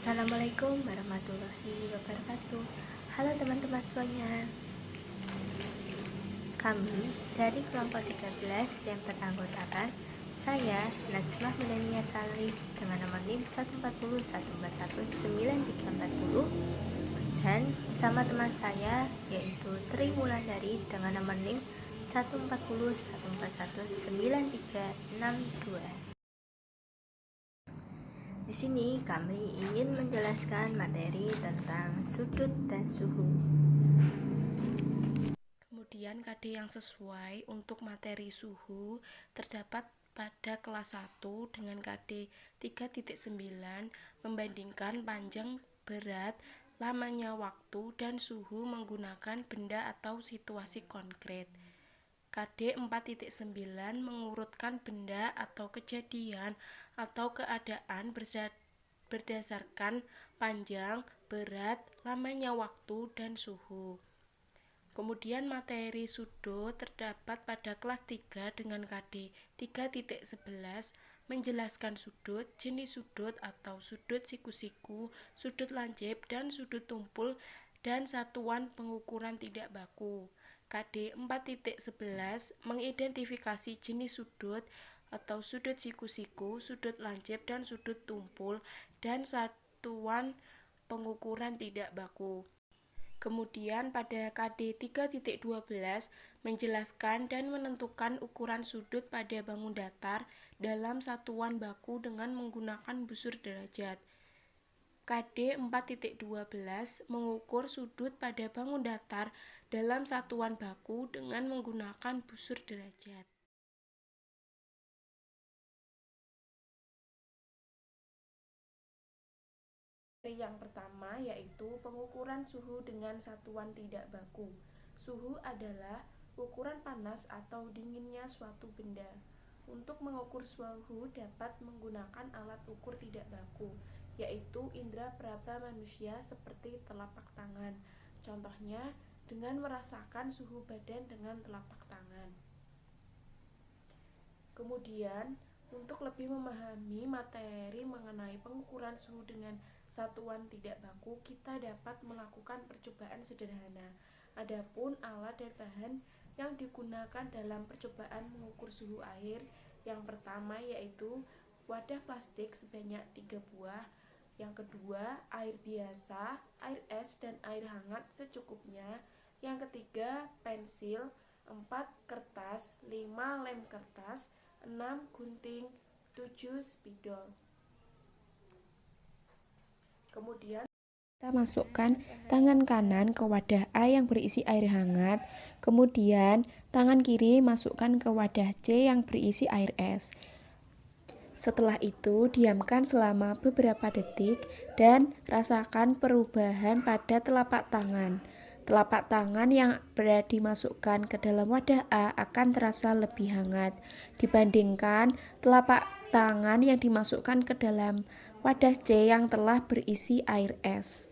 Assalamualaikum warahmatullahi wabarakatuh. Halo teman-teman semuanya. Kami dari kelompok 13 yang beranggotakan saya Najmah Melania Salis dengan nomor NIM 140141940 dan bersama teman saya yaitu Tri Wulandari dengan nomor NIM 140141932. Di sini kami ingin menjelaskan materi tentang sudut dan suhu. Kemudian KD yang sesuai untuk materi suhu terdapat pada kelas 1 dengan KD 3.9 membandingkan panjang, berat, lamanya waktu, dan suhu menggunakan benda atau situasi konkret. KD 4.9 mengurutkan benda atau kejadian atau keadaan berdasarkan panjang, berat, lamanya waktu, dan suhu. Kemudian materi sudut terdapat pada kelas 3 dengan KD 3.11 menjelaskan sudut, jenis sudut atau sudut siku-siku, sudut lancip, dan sudut tumpul, dan satuan pengukuran tidak baku. KD 4.11 mengidentifikasi jenis sudut atau sudut siku-siku, sudut lancip, dan sudut tumpul, dan satuan pengukuran tidak baku. Kemudian pada KD 3.12 menjelaskan dan menentukan ukuran sudut pada bangun datar dalam satuan baku dengan menggunakan busur derajat. KD 4.12 mengukur sudut pada bangun datar dalam satuan baku dengan menggunakan busur derajat. Yang pertama yaitu pengukuran suhu dengan satuan tidak baku. Suhu adalah ukuran panas atau dinginnya suatu benda. Untuk mengukur suhu dapat menggunakan alat ukur tidak baku, yaitu indera peraba manusia seperti telapak tangan. Contohnya dengan merasakan suhu badan dengan telapak tangan. Kemudian, untuk lebih memahami materi mengenai pengukuran suhu dengan satuan tidak baku, kita dapat melakukan percobaan sederhana. Adapun alat dan bahan yang digunakan dalam percobaan mengukur suhu air, yang pertama yaitu wadah plastik sebanyak 3 buah, yang kedua air biasa, air es, dan air hangat secukupnya, yang ketiga pensil, 4 kertas, 5 lem kertas, 6 gunting, 7 spidol. Kemudian kita masukkan tangan kanan ke wadah A yang berisi air hangat, kemudian tangan kiri masukkan ke wadah C yang berisi air es. Setelah itu, diamkan selama beberapa detik dan rasakan perubahan pada telapak tangan. Telapak tangan yang dimasukkan ke dalam wadah A akan terasa lebih hangat dibandingkan telapak tangan yang dimasukkan ke dalam wadah C yang telah berisi air es,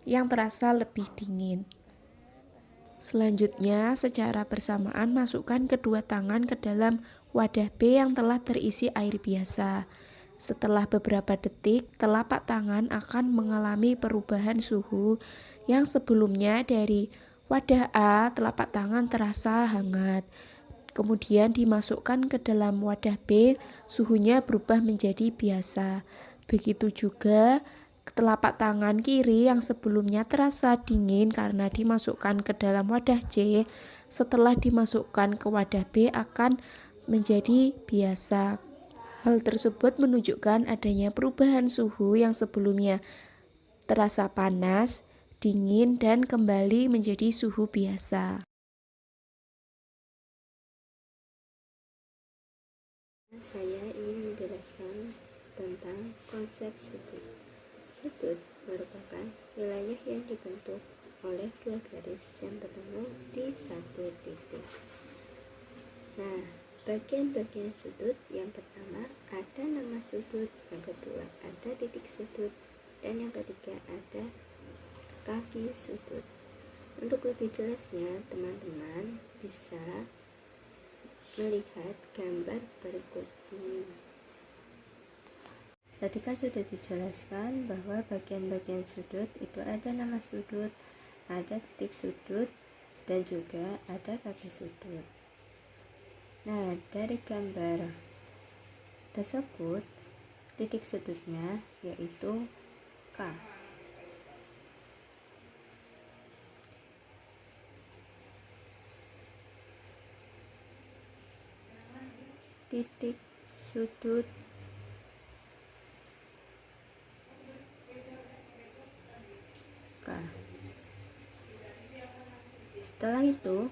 yang terasa lebih dingin. Selanjutnya, secara bersamaan masukkan kedua tangan ke dalam wadah B yang telah terisi air biasa. Setelah beberapa detik, telapak tangan akan mengalami perubahan suhu yang sebelumnya dari wadah A, telapak tangan terasa hangat. Kemudian dimasukkan ke dalam wadah B, suhunya berubah menjadi biasa. Begitu juga telapak tangan kiri yang sebelumnya terasa dingin karena dimasukkan ke dalam wadah C, setelah dimasukkan ke wadah B akan menjadi biasa. Hal tersebut menunjukkan adanya perubahan suhu yang sebelumnya terasa panas, dingin, dan kembali menjadi suhu biasa. Saya ingin menjelaskan tentang konsep sudut. Sudut merupakan wilayah yang dibentuk oleh dua garis yang bertemu di satu titik. Nah, bagian-bagian sudut yang pertama ada nama sudut, yang kedua ada titik sudut, dan yang ketiga ada kaki sudut. Untuk lebih jelasnya, teman-teman bisa melihat gambar berikut ini. Tadi kan sudah dijelaskan bahwa bagian-bagian sudut itu ada nama sudut, ada titik sudut, dan juga ada kaki sudut. Nah, dari gambar tersebut, titik sudutnya yaitu K. Titik sudut K. Setelah itu,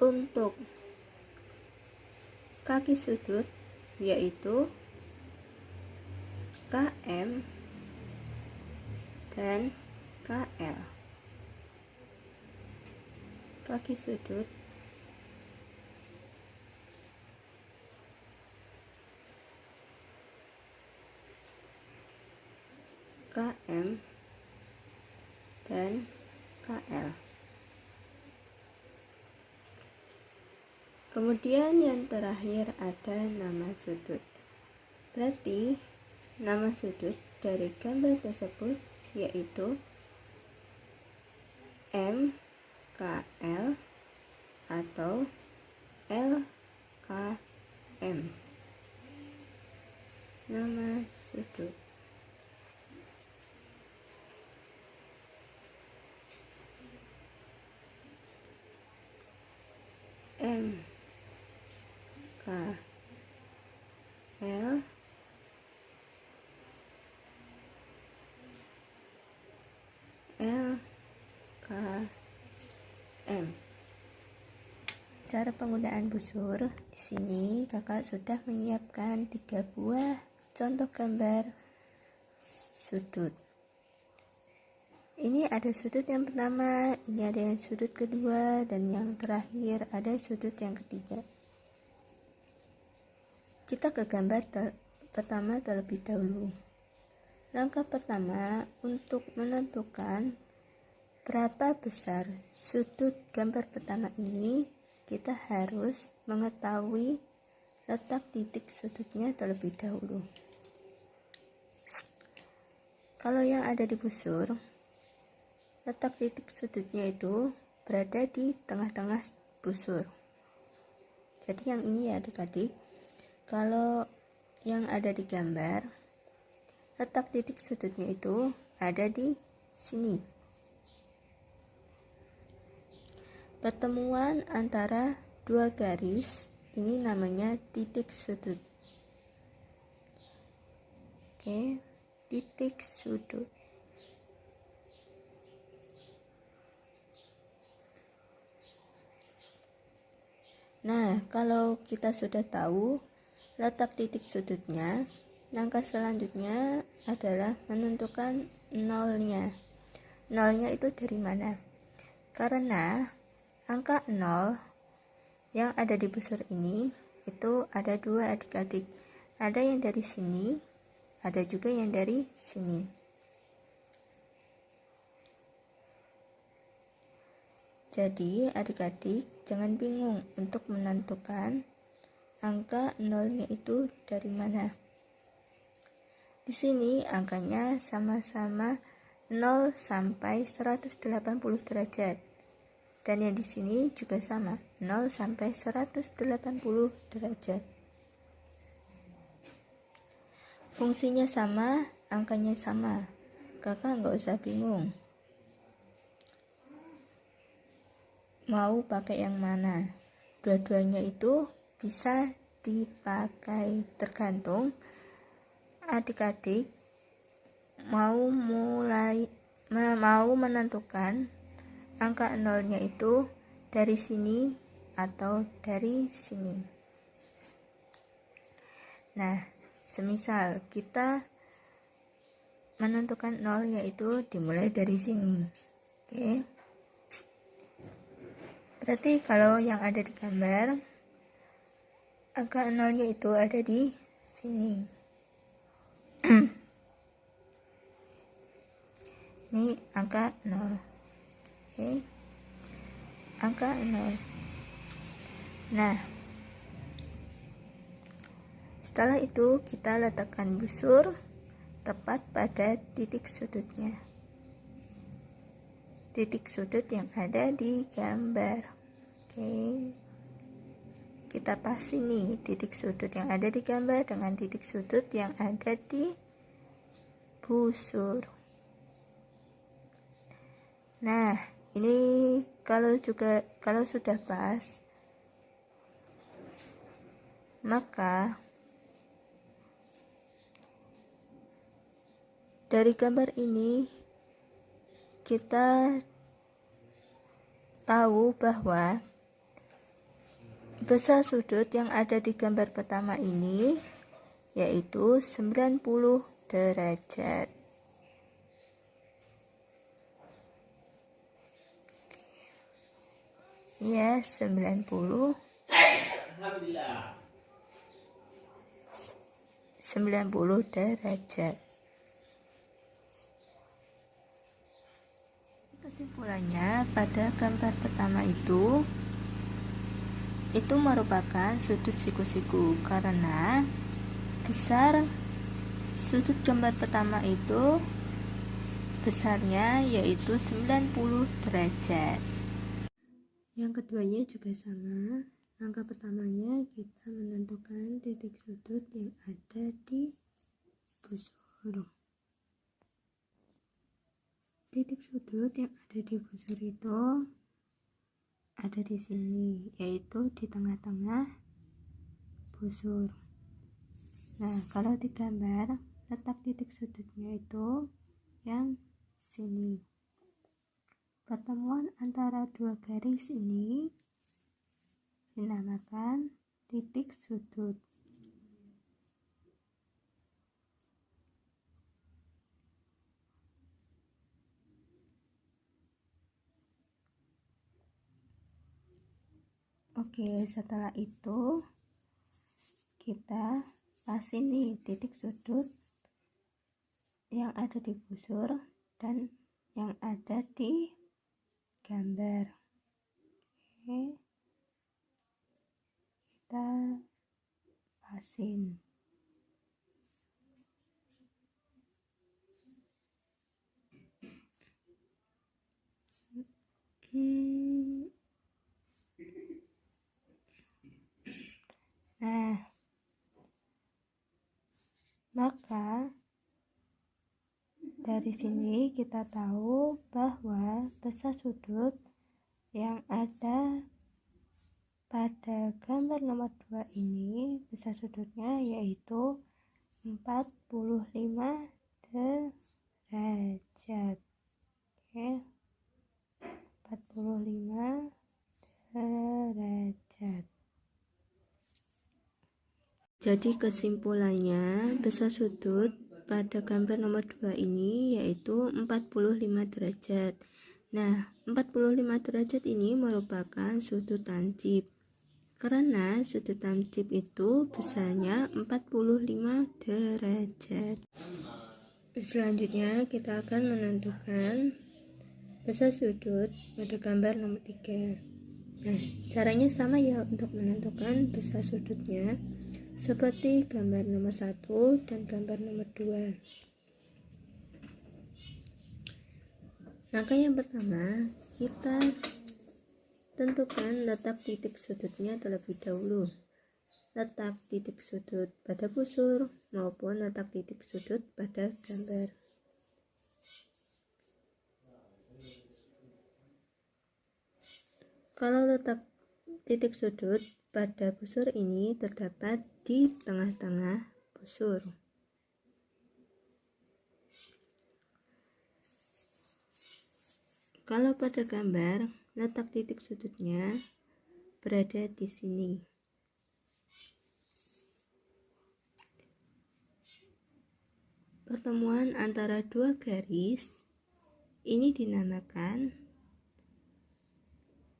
untuk kaki sudut yaitu KM dan KL. Kaki sudut KM dan KL. Kemudian yang terakhir ada nama sudut. Berarti nama sudut dari gambar tersebut yaitu MKL atau LKM. Nama sudut. MKL LKM. Cara penggunaan busur. Di sini kakak sudah menyiapkan 3 buah contoh gambar sudut. Ini ada sudut yang pertama, ini ada yang sudut kedua, dan yang terakhir ada sudut yang ketiga. Kita ke gambar pertama terlebih dahulu. Langkah pertama untuk menentukan berapa besar sudut gambar pertama ini, kita harus mengetahui letak titik sudutnya terlebih dahulu. Kalau yang ada di busur, letak titik sudutnya itu berada di tengah-tengah busur. Jadi yang ini ya adik-adik, kalau yang ada di gambar, letak titik sudutnya itu ada di sini. Pertemuan antara dua garis ini namanya titik sudut. Oke, titik sudut. Nah, kalau kita sudah tahu letak titik sudutnya, langkah selanjutnya adalah menentukan nolnya. Nolnya itu dari mana? Karena angka 0 yang ada di busur ini itu ada 2 adik-adik. Ada yang dari sini, ada juga yang dari sini. Jadi adik-adik jangan bingung untuk menentukan angka nolnya itu dari mana. Di sini angkanya sama-sama 0 sampai 180 derajat. Dan yang di sini juga sama, 0 sampai 180 derajat. Fungsinya sama, angkanya sama. Kakak nggak usah bingung mau pakai yang mana. Dua-duanya itu bisa dipakai, tergantung adik-adik mau menentukan angka nolnya itu dari sini atau dari sini. Nah, semisal kita menentukan nol yaitu dimulai dari sini. Oke. Berarti kalau yang ada di gambar, angka nolnya itu ada di sini. Ini angka 0. Oke. Angka 0. Nah, Setelah itu kita letakkan busur tepat pada titik sudutnya, titik sudut yang ada di gambar. Oke, kita pasin nih titik sudut yang ada di gambar dengan titik sudut yang ada di busur. Nah, ini kalau sudah pas, maka dari gambar ini kita tahu bahwa besar sudut yang ada di gambar pertama ini yaitu 90 derajat. Ya, 90 derajat. Kesimpulannya, pada gambar pertama itu merupakan sudut siku-siku karena besar sudut gambar pertama itu besarnya yaitu 90 derajat. Yang keduanya juga sama. Langkah pertamanya kita menentukan titik sudut yang ada di busur. Titik sudut yang ada di busur itu ada di sini, yaitu di tengah-tengah busur. Nah, kalau di gambar letak titik sudutnya itu yang sini. Pertemuan antara dua garis ini dinamakan titik sudut. Oke, setelah itu kita pasin nih titik sudut yang ada di busur dan yang ada di gambar. Oke, kita pasin. Nah, maka dari sini kita tahu bahwa besar sudut yang ada pada gambar nomor 2 ini, besar sudutnya yaitu 45 derajat. Oke, 45 derajat. Jadi kesimpulannya, besar sudut pada gambar nomor 2 ini yaitu 45 derajat. Nah, 45 derajat ini merupakan sudut lancip. Karena sudut lancip itu besarnya 45 derajat. Selanjutnya kita akan menentukan besar sudut pada gambar nomor 3. Nah, caranya sama ya untuk menentukan besar sudutnya, seperti gambar nomor 1 dan gambar nomor 2. Langkah yang pertama, kita tentukan letak titik sudutnya terlebih dahulu. Letak titik sudut pada busur maupun letak titik sudut pada gambar. Kalau letak titik sudut pada busur ini terdapat di tengah-tengah busur. Kalau pada gambar, letak titik sudutnya berada di sini. Pertemuan antara dua garis ini dinamakan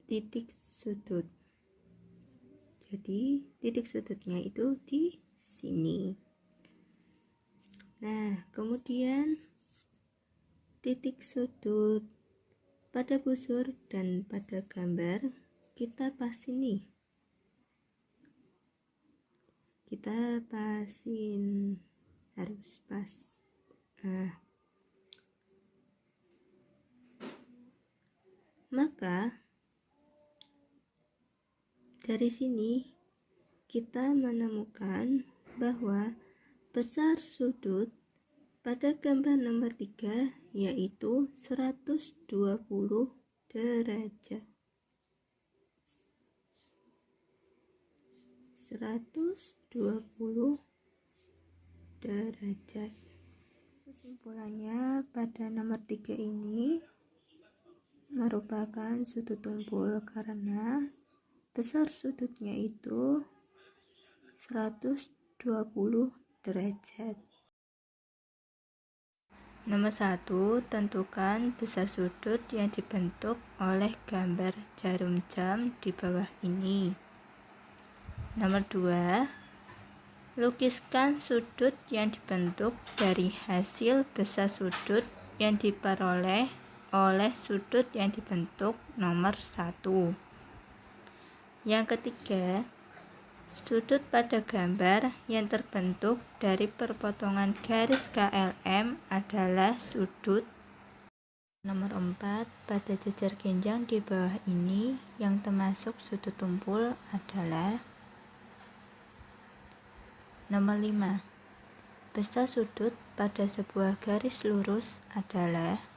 titik sudut. Jadi, titik sudutnya itu di sini. Nah, kemudian titik sudut pada busur dan pada gambar kita pasin nih. kita pasin, harus pas. Nah, maka dari sini kita menemukan bahwa besar sudut pada gambar nomor 3 yaitu 120 derajat. 120 derajat. Kesimpulannya, pada nomor 3 ini merupakan sudut tumpul karena besar sudutnya itu 120 derajat. Nomor 1, tentukan besar sudut yang dibentuk oleh gambar jarum jam di bawah ini. Nomor 2, lukiskan sudut yang dibentuk dari hasil besar sudut yang diperoleh oleh sudut yang dibentuk nomor 1. Yang ketiga, sudut pada gambar yang terbentuk dari perpotongan garis KLM adalah sudut. Nomor 4, pada jejer genjang di bawah ini yang termasuk sudut tumpul adalah. Nomor 5, besar sudut pada sebuah garis lurus adalah.